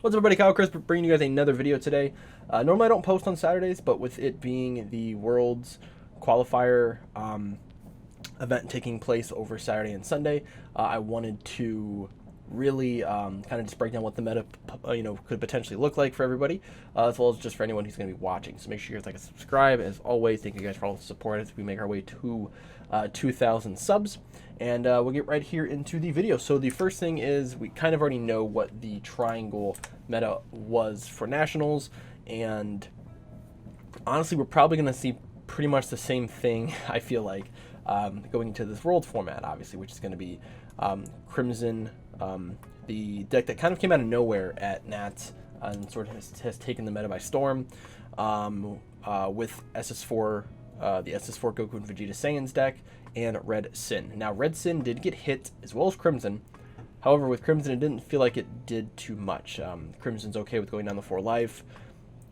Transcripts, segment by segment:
What's up, everybody? Kyle Chris bringing you guys another video today. Normally I don't post on Saturdays, but with it being the Worlds qualifier event taking place over Saturday and Sunday, I wanted to really kind of just break down what the meta could potentially look like for everybody, as well as just for anyone who's going to be watching. So make sure you guys like and subscribe. As always, thank you guys for all the support as we make our way to 2,000 subs. And we'll get right here into the video. So the first thing is we kind of already know what the triangle meta was for Nationals, and honestly we're probably going to see pretty much the same thing, I feel like, going into this World format, obviously, which is going to be Crimson, the deck that kind of came out of nowhere at Nats and sort of has taken the meta by storm, with SS4, the SS4 Goku and Vegeta Saiyans deck, and Red Sin. Now, Red Sin did get hit as well as Crimson. However, with Crimson, it didn't feel like it did too much. Crimson's okay with going down the 4 life.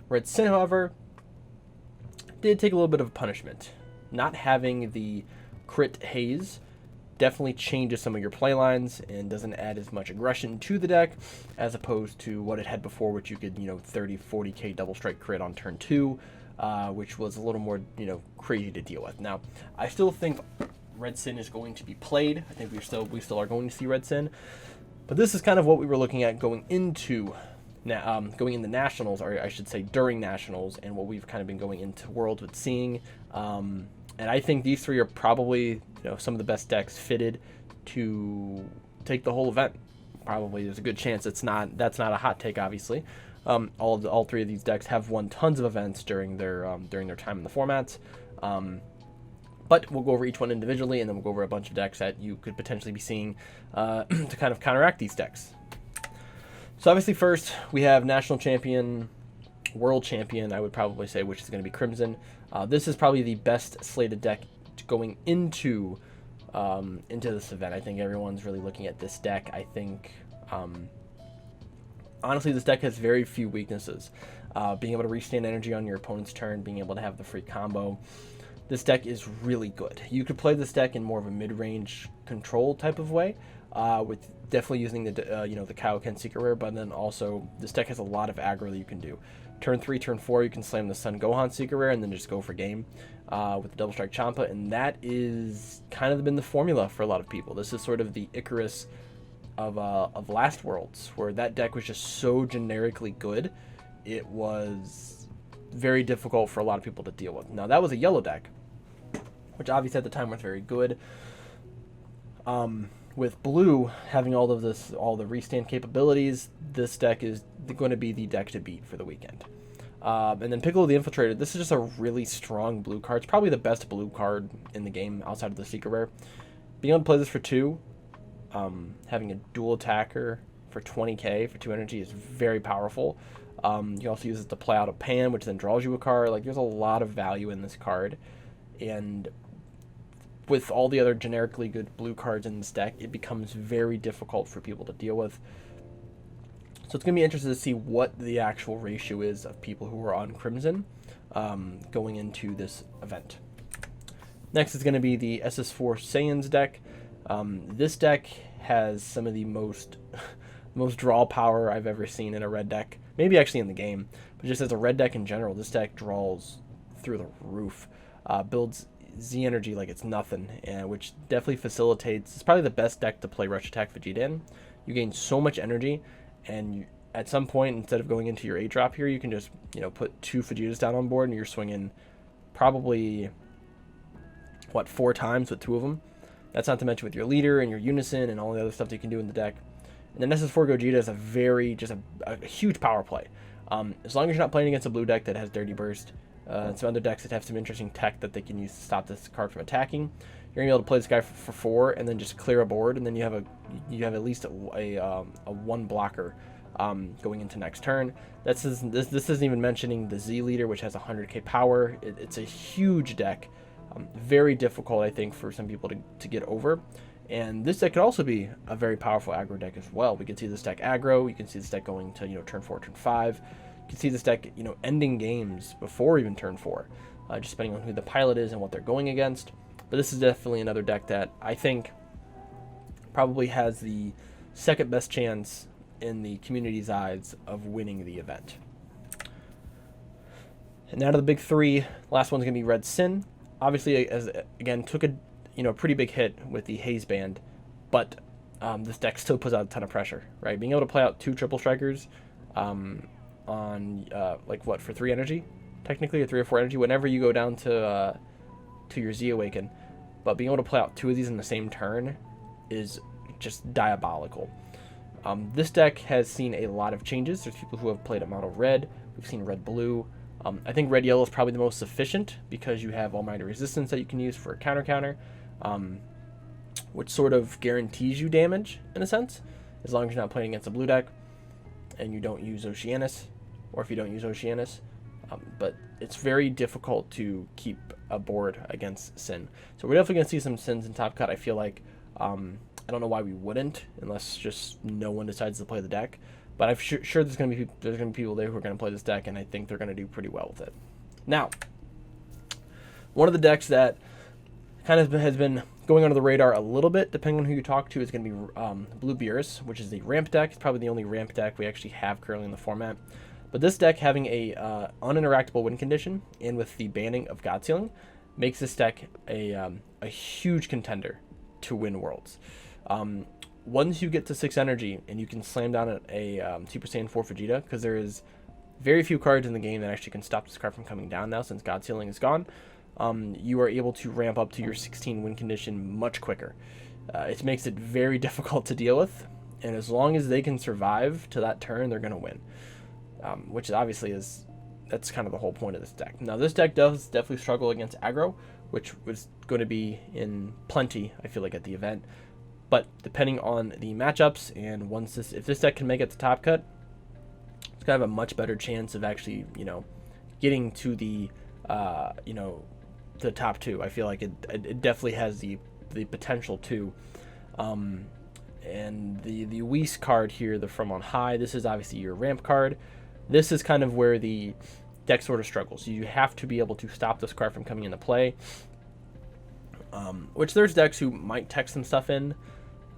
Red Sin, however, did take a little bit of punishment. Not having the crit haze definitely changes some of your playlines and doesn't add as much aggression to the deck as opposed to what it had before, which you could, 30, 40k double strike crit on turn 2. Which was a little more, crazy to deal with. Now, I still think Red Sin is going to be played. I think we still are going to see Red Sin, but this is kind of what we were looking at going into Nationals, or I should say during Nationals, and what we've kind of been going into Worlds with seeing. And I think these three are probably some of the best decks fitted to take the whole event. Probably there's a good chance that's not a hot take, obviously. All three of these decks have won tons of events during their time in the formats, but we'll go over each one individually, and then we'll go over a bunch of decks that you could potentially be seeing to kind of counteract these decks. So obviously, first we have National Champion, World Champion, I would probably say, which is going to be Crimson. This is probably the best slated deck going into this event. I think everyone's really looking at this deck. I think. Honestly, this deck has very few weaknesses. Being able to restand energy on your opponent's turn, being able to have the free combo. This deck is really good. You could play this deck in more of a mid-range control type of way, with definitely using the the Kaioken Secret Rare, but then also this deck has a lot of aggro that you can do. Turn 3, turn 4, you can slam the Son Gohan Secret Rare and then just go for game with the Double Strike Champa, and that is kind of been the formula for a lot of people. This is sort of the Icarus of last Worlds, where that deck was just so generically good, it was very difficult for a lot of people to deal with. Now, that was a yellow deck, which obviously at the time was very good. With blue having all the restand capabilities, this deck is going to be the deck to beat for the weekend. And then Piccolo the Infiltrator, this is just a really strong blue card. It's probably the best blue card in the game outside of the Secret Rare. Being able to play this for 2, having a dual attacker for 20k for 2 energy is very powerful. You can also use it to play out a Pan, which then draws you a card. Like, there's a lot of value in this card, and with all the other generically good blue cards in this deck, it becomes very difficult for people to deal with. So it's going to be interesting to see what the actual ratio is of people who are on Crimson going into this event. Next is going to be the SS4 Saiyans deck. This deck has some of the most draw power I've ever seen in a red deck. Maybe actually in the game, but just as a red deck in general, this deck draws through the roof. Builds Z energy like it's nothing, and which definitely facilitates. It's probably the best deck to play Rush Attack Vegeta in. You gain so much energy, and at some point, instead of going into your 8-drop here, you can just put 2 Vegetas down on board, and you're swinging probably 4 times with 2 of them. That's not to mention with your leader and your Unison and all the other stuff that you can do in the deck. And then SS4 Gogeta is a huge power play. As long as you're not playing against a blue deck that has Dirty Burst, and some other decks that have some interesting tech that they can use to stop this card from attacking, you're gonna be able to play this guy for 4 and then just clear a board, and then you have at least a 1 blocker going into next turn. This isn't even mentioning the Z leader, which has 100k power. It's a huge deck. Very difficult, I think, for some people to get over. And this deck could also be a very powerful aggro deck as well. We can see this deck aggro. You can see this deck going to turn 4, turn 5. You can see this deck ending games before even turn 4, just depending on who the pilot is and what they're going against. But this is definitely another deck that I think probably has the second best chance in the community's eyes of winning the event. And out of the big three, last one's going to be Red Sin. Obviously, as again, took a pretty big hit with the Haze Band, but this deck still puts out a ton of pressure, right? Being able to play out 2 triple strikers on like what, for 3 energy, technically, or 3 or 4 energy, whenever you go down to your Z Awaken, but being able to play out 2 of these in the same turn is just diabolical. This deck has seen a lot of changes. There's people who have played it mono red. We've seen red blue. I think red yellow is probably the most sufficient because you have Almighty Resistance that you can use for a counter, which sort of guarantees you damage in a sense, as long as you're not playing against a blue deck and you don't use Oceanus, or if you don't use Oceanus. But it's very difficult to keep a board against Sin. So we're definitely going to see some Sins in Top Cut. I feel like, I don't know why we wouldn't, unless just no one decides to play the deck. But I'm sure there's going to be people there who are going to play this deck, and I think they're going to do pretty well with it. Now, one of the decks that kind of has been going under the radar a little bit, depending on who you talk to, is going to be Blue Beerus, which is the ramp deck. It's probably the only ramp deck we actually have currently in the format. But this deck, having a uninteractable win condition, and with the banning of God Sealing, makes this deck a huge contender to win Worlds. Once you get to 6 energy and you can slam down a Super Saiyan 4 Vegeta, because there is very few cards in the game that actually can stop this card from coming down now since God Sealing is gone, you are able to ramp up to your 16 win condition much quicker. It makes it very difficult to deal with, and as long as they can survive to that turn, they're going to win. Which obviously that's kind of the whole point of this deck. Now, this deck does definitely struggle against aggro, which was going to be in plenty, I feel like, at the event. But depending on the matchups, and if this deck can make it to Top Cut, it's going to have a much better chance of actually, getting to the, the top 2. I feel like it definitely has the potential to. And the Whis card here, the From On High, this is obviously your ramp card. This is kind of where the deck sort of struggles. You have to be able to stop this card from coming into play. Which there's decks who might tech some stuff in.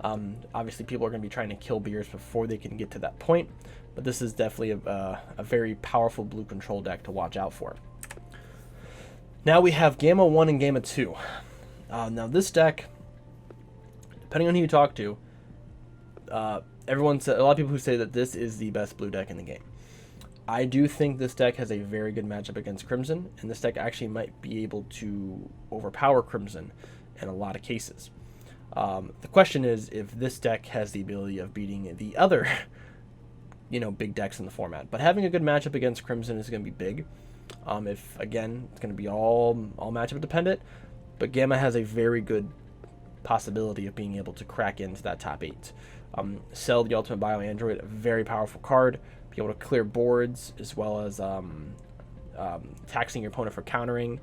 Obviously, people are going to be trying to kill Beers before they can get to that point. But this is definitely a very powerful blue control deck to watch out for. Now we have Gamma 1 and Gamma 2. Now this deck, depending on who you talk to, a lot of people who say that this is the best blue deck in the game. I do think this deck has a very good matchup against Crimson, and this deck actually might be able to overpower Crimson in a lot of cases. The question is if this deck has the ability of beating the other, big decks in the format. But having a good matchup against Crimson is going to be big. If again, it's going to be all matchup dependent, but Gamma has a very good possibility of being able to crack into that top 8. Cell, the Ultimate Bio Android, a very powerful card. Be able to clear boards as well as taxing your opponent for countering.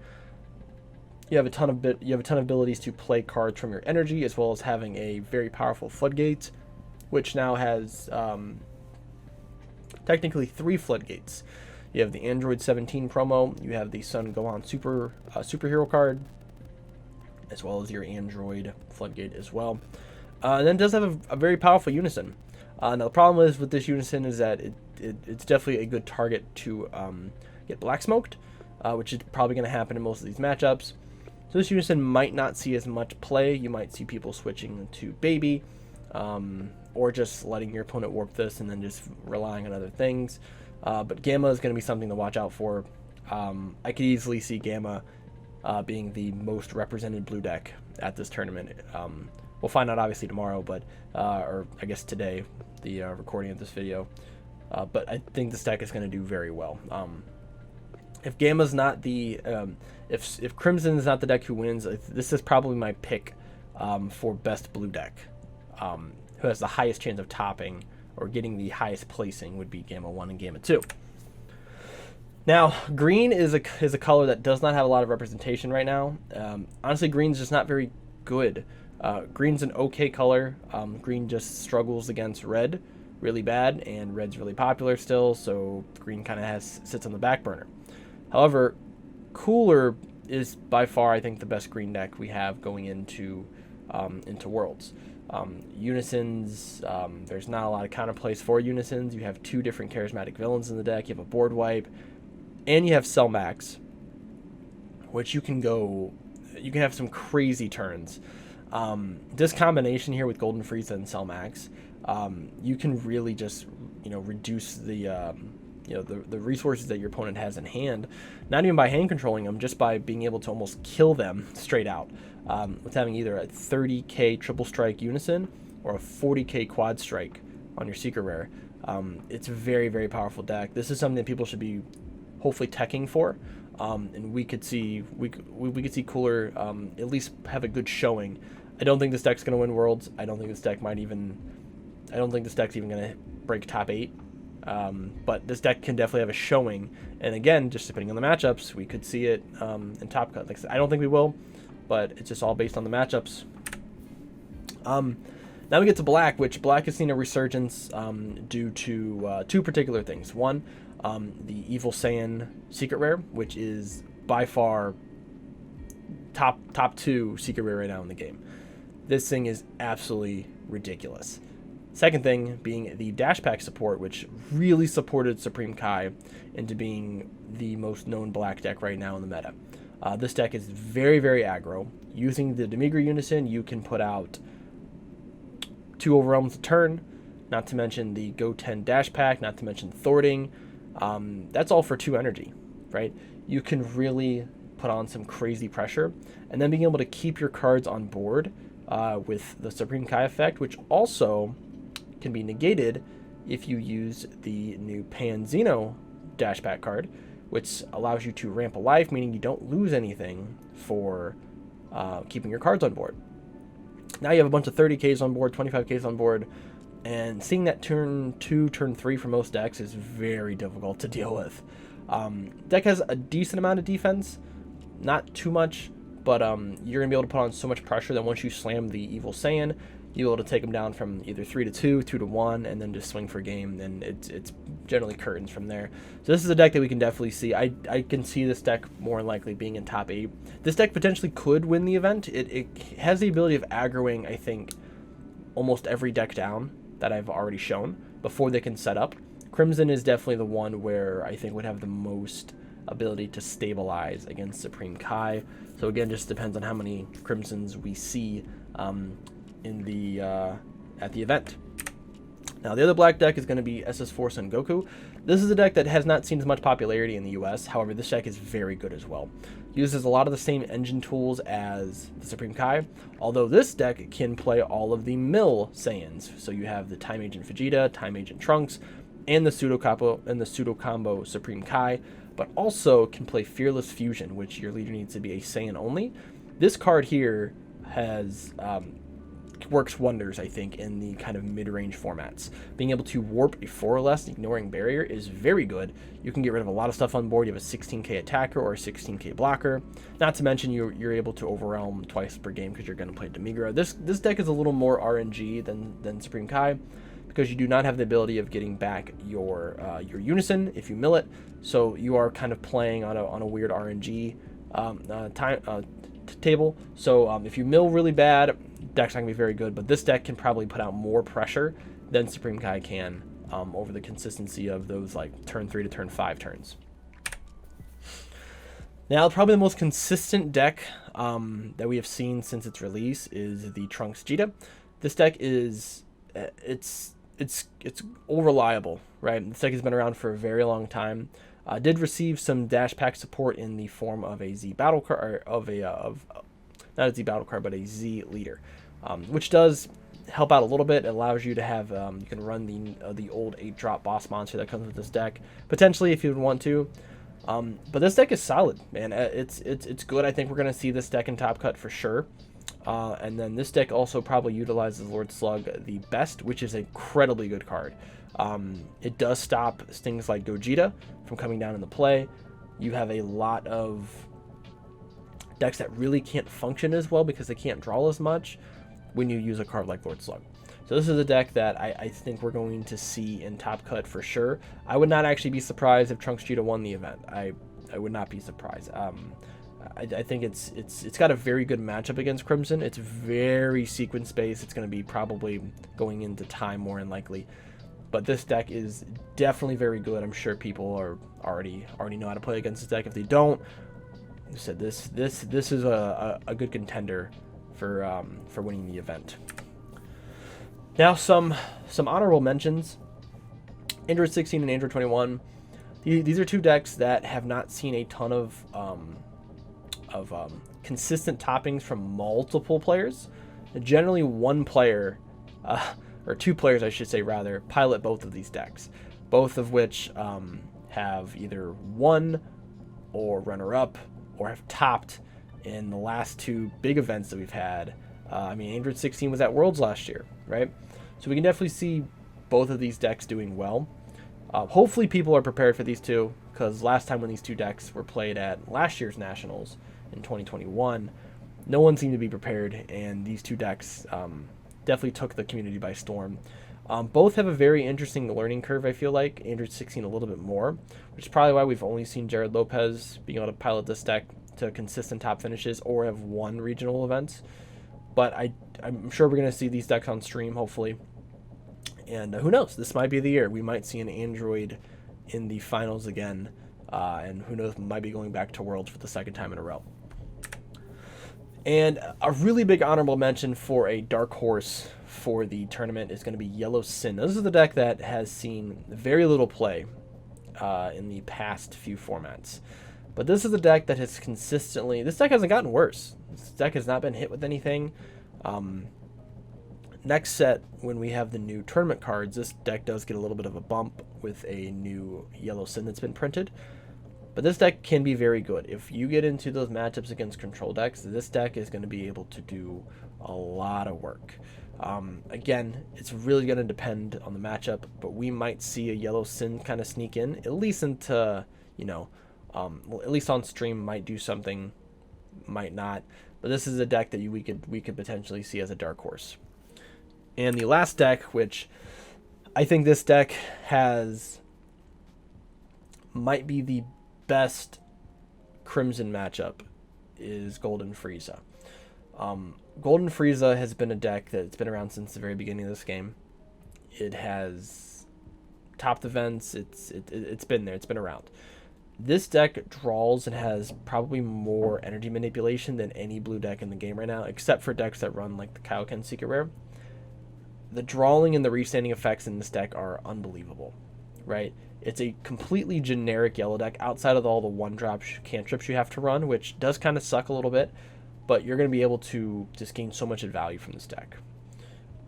You have a ton of abilities to play cards from your energy, as well as having a very powerful Floodgate, which now has technically 3 Floodgates. You have the Android 17 promo. You have the Sun Gohan superhero card, as well as your Android Floodgate as well. And then it does have a very powerful Unison. Now the problem is with this Unison is that it's definitely a good target to get black smoked, which is probably going to happen in most of these matchups. So this Unison might not see as much play. You might see people switching to Baby, or just letting your opponent warp this and then just relying on other things. But Gamma is going to be something to watch out for. I could easily see Gamma being the most represented blue deck at this tournament. We'll find out obviously tomorrow, but or I guess today, the recording of this video. But I think this deck is going to do very well. If Gamma's not the if Crimson is not the deck who wins, this is probably my pick for best blue deck. Who has the highest chance of topping or getting the highest placing would be Gamma 1 and Gamma 2. Now, green is a color that does not have a lot of representation right now. Honestly, green's just not very good. Green's an okay color. Green just struggles against red really bad, and red's really popular still, so green kind of sits on the back burner. However, Cooler is by far, I think, the best green deck we have going into Worlds. Unisons, there's not a lot of counterplays for Unisons. You have 2 different charismatic villains in the deck. You have a board wipe, and you have Cell Max, which you can have some crazy turns. This combination here with Golden Frieza and Cell Max, you can really just, reduce the resources that your opponent has in hand, not even by hand controlling them, just by being able to almost kill them straight out, with having either a 30k triple strike Unison or a 40k quad strike on your secret rare. It's a very, very powerful deck. This is something that people should be hopefully teching for, and we could see Cooler at least have a good showing. I don't think this deck's going to win Worlds. I don't think this deck's even going to break top 8. But this deck can definitely have a showing, and again, just depending on the matchups, we could see it in Top Cut. Like I said, I don't think we will, but it's just all based on the matchups. Now we get to Black, which Black has seen a resurgence due to 2 particular things. One, the Evil Saiyan secret rare, which is by far top 2 secret rare right now in the game. This thing is absolutely ridiculous. Second thing being the Dash Pack support, which really supported Supreme Kai into being the most known Black deck right now in the meta. This deck is very, very aggro. Using the Demigra Unison, you can put out 2 Overwhelms a turn, not to mention the Go 10 Dash Pack, not to mention Thwarting. That's all for 2 energy, right? You can really put on some crazy pressure, and then being able to keep your cards on board with the Supreme Kai effect, which also can be negated if you use the new Pan Zeno Dash Pack card, which allows you to ramp a life, meaning you don't lose anything for keeping your cards on board. Now you have a bunch of 30Ks on board, 25Ks on board, and seeing that turn 2, turn 3 for most decks is very difficult to deal with. Deck has a decent amount of defense, not too much, but you're going to be able to put on so much pressure that once you slam the Evil Saiyan, you'll be able to take them down from either 3 to 2, 2 to 1, and then just swing for game. And it's generally curtains from there. So this is a deck that we can definitely see. I can see this deck more than likely being in top 8. This deck potentially could win the event. It has the ability of aggroing, I think, almost every deck down that I've already shown before they can set up. Crimson is definitely the one where I think would have the most ability to stabilize against Supreme Kai. So again, just depends on how many Crimsons we see in the at the event. Now the other Black deck is going to be SS Force and Goku. This is a deck that has not seen as much popularity in the US. However, this deck is very good as well. Uses a lot of the same engine tools as the Supreme Kai, although this deck can play all of the mill Saiyans. So you have the Time Agent Vegeta, Time Agent Trunks, and the Pseudo Combo Supreme Kai, but also can play Fearless Fusion, which your leader needs to be a Saiyan only. This card here has works wonders, I think, in the kind of mid-range formats. Being able to warp a 4 or less, ignoring barrier, is very good. You can get rid of a lot of stuff on board. You have a 16k attacker or a 16k blocker. Not to mention you're able to overwhelm twice per game because you're going to play Demigra. This deck is a little more RNG than Supreme Kai, because you do not have the ability of getting back your Unison if you mill it. So you are kind of playing on a weird RNG table. So if you mill really bad, deck's not gonna be very good. But this deck can probably put out more pressure than Supreme Kai can over the consistency of those like turn 3 to turn 5 turns. Now, probably the most consistent deck that we have seen since its release is the Trunks Vegeta. This deck is it's reliable, right? This deck has been around for a very long time. Did receive some Dash Pack support in the form of a Z battle card, not a Z battle card, but a Z leader, which does help out a little bit. It allows you to have you can run the old 8-drop boss monster that comes with this deck potentially if you would want to. But this deck is solid, man. It's good. I think we're gonna see this deck in Top Cut for sure. And then this deck also probably utilizes Lord Slug the best, which is an incredibly good card. It does stop things like Gogeta from coming down in the play. You have a lot of decks that really can't function as well because they can't draw as much when you use a card like Lord Slug. So this is a deck that I think we're going to see in Top Cut for sure. I would not actually be surprised if Trunks Vegeta won the event. I would not be surprised. I think it's got a very good matchup against Crimson. It's very sequence based. It's going to be probably going into time more than likely. But this deck is definitely very good. I'm sure people are already know how to play against this deck. If they don't, I said this is a good contender for winning the event. Now some honorable mentions. Android 16 and Android 21. These are two decks that have not seen a ton of consistent toppings from multiple players. Generally, one player, or two players, I should say, rather, pilot both of these decks, both of which have either won or runner-up or have topped in the last two big events that we've had. I mean, Android 16 was at Worlds last year, right? So we can definitely see both of these decks doing well. Hopefully people are prepared for these two, because last time when these two decks were played at last year's Nationals in 2021, no one seemed to be prepared, and these two decks definitely took the community by storm. Both have a very interesting learning curve, I feel like. Android 16 a little bit more, which is probably why we've only seen Jared Lopez being able to pilot this deck to consistent top finishes or have won regional events. But I'm sure we're going to see these decks on stream, hopefully. And who knows? This might be the year. We might see an Android in the finals again. And who knows, might be going back to Worlds for the second time in a row. And a really big honorable mention for a dark horse for the tournament is going to be Yellow Sin. This is the deck that has seen very little play in the past few formats. But this is a deck that has consistently... This deck hasn't gotten worse. This deck has not been hit with anything. Next set, when we have the new tournament cards, this deck does get a little bit of a bump with a new Yellow Sin that's been printed. But this deck can be very good. If you get into those matchups against control decks, this deck is going to be able to do a lot of work. Again, it's really going to depend on the matchup, but we might see a Yellow Sin kind of sneak in, at least into, you know, at least on stream, might do something, might not. But this is a deck that we could potentially see as a dark horse. And the last deck, which I think this deck might be the best Crimson matchup, is Golden Frieza. Golden Frieza has been a deck that's been around since the very beginning of this game. It has topped events. It's been there. It's been around. This deck draws and has probably more energy manipulation than any blue deck in the game right now, except for decks that run like the Kaioken Secret Rare. The drawing and the restanding effects in this deck are unbelievable, right? It's a completely generic yellow deck outside of all the one-drop cantrips you have to run, which does kind of suck a little bit, but you're going to be able to just gain so much value from this deck.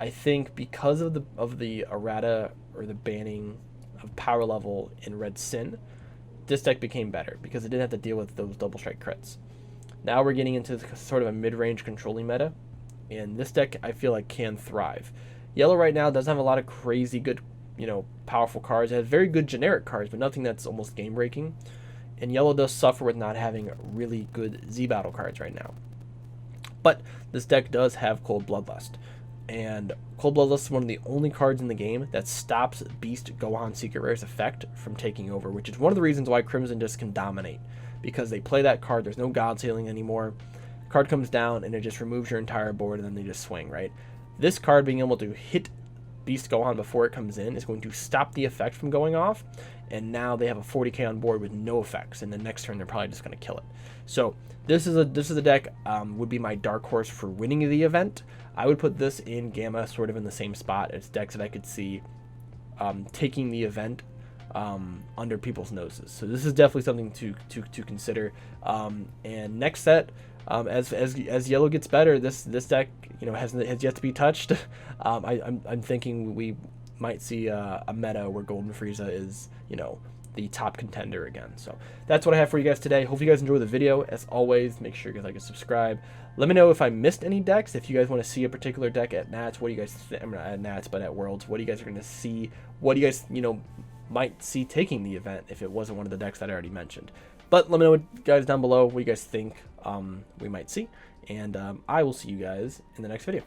I think because of the errata or the banning of power level in Red Sin, this deck became better because it didn't have to deal with those double strike crits. Now we're getting into sort of a mid-range controlling meta, and this deck I feel like can thrive. Yellow right now doesn't have a lot of crazy good, you know, powerful cards. It has very good generic cards, but nothing that's almost game-breaking. And yellow does suffer with not having really good Z-Battle cards right now. But this deck does have Cold Bloodlust. And Cold Bloodlust is one of the only cards in the game that stops Beast Gohan Secret Rare's effect from taking over, which is one of the reasons why Crimson just can dominate. Because they play that card, there's no God Healing anymore. Card comes down and it just removes your entire board and then they just swing, right? This card being able to hit Beast Gohan before it comes in is going to stop the effect from going off, and now they have a 40k on board with no effects, and the next turn they're probably just going to kill it. So this is a deck would be my dark horse for winning the event. I would put this in Gamma sort of in the same spot as decks that I could see taking the event under people's noses. So this is definitely something to consider. And next set, as yellow gets better, this deck, you know, has yet to be touched. I'm thinking we might see a meta where Golden Frieza is, you know, the top contender again. So that's what I have for you guys today. Hope you guys enjoy the video. As always, make sure you guys like and subscribe. Let me know if I missed any decks. If you guys want to see a particular deck at Nats, what do you guys think? I'm not at Nats, but at Worlds, what do you guys are going to see? What do you guys, you know, might see taking the event if it wasn't one of the decks that I already mentioned? But let me know what guys down below, what you guys think we might see. And I will see you guys in the next video.